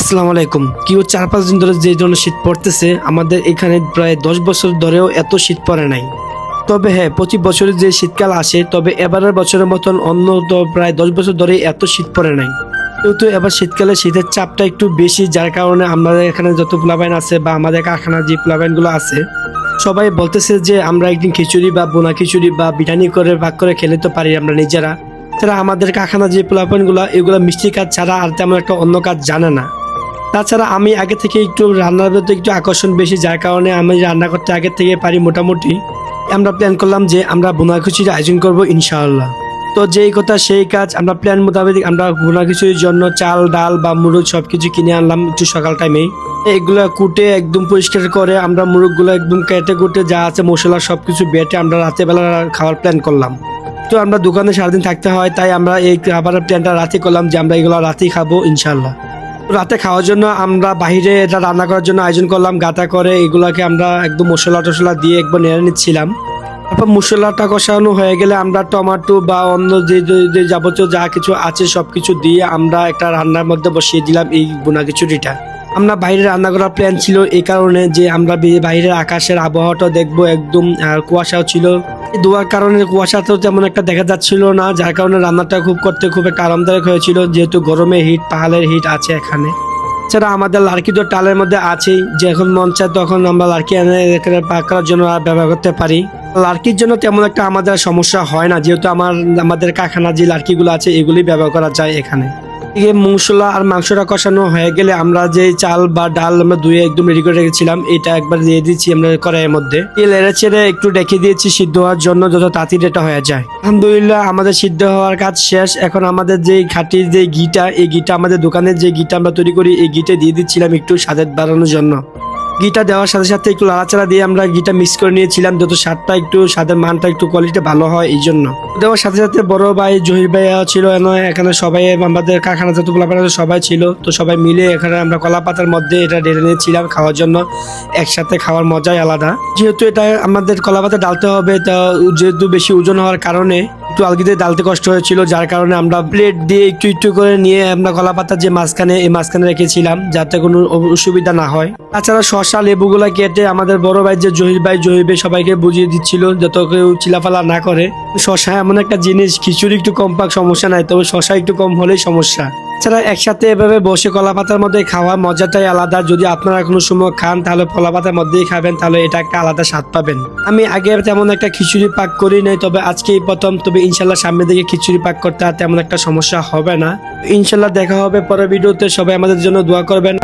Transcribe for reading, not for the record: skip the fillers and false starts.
আসসালামু আলাইকুম। কেউ 4-5 দিন ধরে যে ধরনের শীত পড়তেছে, আমাদের এখানে প্রায় 10 বছর ধরেও এত শীত পড়ে নাই। তবে হ্যাঁ, প্রতি বছরে যে শীতকাল আসে, তবে এবারের বছরের মতন অন্য তো প্রায় 10 বছর ধরে এত শীত পড়ে নাই। কিন্তু এবার শীতকালে শীতের চাপটা একটু বেশি, যার কারণে আমাদের এখানে যত প্লাবাইন আছে বা আমাদের কারখানার যে প্লাবাইনগুলো আছে, সবাই বলতেছে যে আমরা একদিন খিচুড়ি বা বোনা খিচুড়ি বা বিরিয়ানি করে ভাগ করে খেলে তো পারি আমরা নিজেরা। তারা আমাদের কারখানা যে প্লাবাইনগুলো, এগুলো মিষ্টি কাজ ছাড়া আর তেমন একটা অন্য কাজ জানে না। তাছাড়া আমি আগে থেকে একটু রান্নার প্রতি একটু আকর্ষণ বেশি, যার কারণে আমি রান্না করতে আগে থেকে পারি মোটামুটি। আমরা প্ল্যান করলাম যে আমরা বোনা খিচুড়ির আয়োজন করবো ইনশাআল্লাহ। তো যেই কথা সেই কাজ, আমরা প্ল্যান মোতাবেক আমরা বোনা খিচুড়ির জন্য চাল ডাল বা মুরগ সবকিছু কিনে আনলাম একটু সকাল টাইমেই। এগুলো কুটে একদম পরিষ্কার করে আমরা মুরগগুলো একদম কেটে কুটে যা আছে মশলা সবকিছু বেটে আমরা রাতের বেলা খাওয়ার প্ল্যান করলাম। তো আমরা দোকানে সারাদিন থাকতে হয়, তাই আমরা এই খাবারের প্ল্যানটা রাতে করলাম যে আমরা এগুলো রাতেই খাবো ইনশাআল্লাহ। রাতে খাওয়ার জন্য আমরা বাহিরে এটা রান্না করার জন্য আয়োজন করলাম গাঁথা করে। এগুলাকে আমরা একদম মশলা টশলা দিয়ে একবার নেড়ে নিচ্ছিলাম। তারপর মশলাটা কষানো হয়ে গেলে আমরা টমেটো বা অন্য যে যাবতীয় যা কিছু আছে সবকিছু দিয়ে আমরা একটা রান্নার মধ্যে বসিয়ে দিলাম এই বোনা খিচুড়িটা। আমরা বাইরে রান্না করার প্ল্যান ছিল এই কারণে যে আমরা বাইরের আকাশের আবহাওয়াটা দেখবো, একদম কুয়াশাও ছিল। ধোয়ার কারণে কুয়াশাতেও তেমন একটা দেখা যাচ্ছিল না, যার কারণে রান্নাটা করতে খুব একটা আরামদায়ক হয়েছিল, যেহেতু গরমে হিট পাহাড়ের হিট আছে এখানে। এছাড়া আমাদের লার্কি তো টালের মধ্যে আছেই, যে এখন মন চায় তখন আমরা লার্কি এনে এখানে পাক করার জন্য ব্যবহার করতে পারি। লার্কির জন্য তেমন একটা আমাদের সমস্যা হয় না, যেহেতু আমাদের কারখানার যে লার্কিগুলো আছে এগুলি ব্যবহার করা যায় এখানে। মশলা আর মাংসটা কষানো হয়ে গেলে আমরা যে চাল বা ডাল আমরা ধুয়ে একদম রেডি করে রেখেছিলাম, এটা একবার দিয়ে দিচ্ছি আমরা কড়াইয়ের মধ্যে। নেড়ে ছেড়ে একটু রেখে দিয়েছি সিদ্ধ হওয়ার জন্য, যত তাড়াতাড়ি এটা হয়ে যায়। আলহামদুলিল্লাহ আমাদের সিদ্ধ হওয়ার কাজ শেষ। এখন আমাদের যে খাঁটি যে ঘিটা, এই ঘিটা আমাদের দোকানের যে ঘিটা আমরা তৈরি করি, এই ঘিটা দিয়ে দিচ্ছিলাম একটু স্বাদের বাড়ানোর জন্য। ঘিটা দেওয়ার সাথে সাথে একটু নাড়াচাড়া দিয়ে আমরা ঘিটা মিক্স করে নিয়েছিলাম, যত স্বাদটা একটু স্বাদের মানটা একটু কোয়ালিটি ভালো হয় এই জন্য। দেওয়ার সাথে সাথে বড় ভাই জহির ভাইয়া ছিল এখানে, সবাই আমাদের কারখানা যত পোলাপান সবাই ছিল, তো সবাই মিলে এখানে আমরা কলা পাতার মধ্যে এটা ঢেলে নিয়েছিলাম খাওয়ার জন্য। একসাথে খাওয়ার মজাই আলাদা, যেহেতু এটা আমাদের কলা পাতা ডালতে হবে, তা যেহেতু বেশি ওজন হওয়ার কারণে একটু আলগিতে ডালতে কষ্ট হয়েছিল, যার কারণে আমরা প্লেট দিয়ে একটু একটু করে নিয়ে আমরা কলা পাতার যে মাঝখানে এই মাঝখানে রেখেছিলাম, যাতে কোনো অসুবিধা না হয়। তাছাড়া শসা লেবুগুলা কেটে আমাদের বড় ভাই যে জহির ভাই সবাইকে বুঝিয়ে দিচ্ছিল যত কেউ চিলাফালা না করে। শসা এমন একটা জিনিস, খিচুড়ি একটু কম পাক সমস্যা নাই, তবে শসা একটু কম হলেই সমস্যা। এছাড়া একসাথে এভাবে বসে কলা পাতার মধ্যে খাওয়া মজাটাই আলাদা। যদি আপনারা কোনো সময় খান তাহলে কলা পাতার মধ্যেই খাবেন, তাহলে এটা একটা আলাদা স্বাদ পাবেন। আমি আগে তেমন একটা খিচুড়ি পাক করি নাই, তবে আজকেই প্রথম। তবে ইনশাল্লাহ সামনের দিকে খিচুড়ি পাক করতে আর তেমন একটা সমস্যা হবে না। ইনশাল্লাহ দেখা হবে পরের ভিডিওতে। সবাই আমাদের জন্য দোয়া করবেন।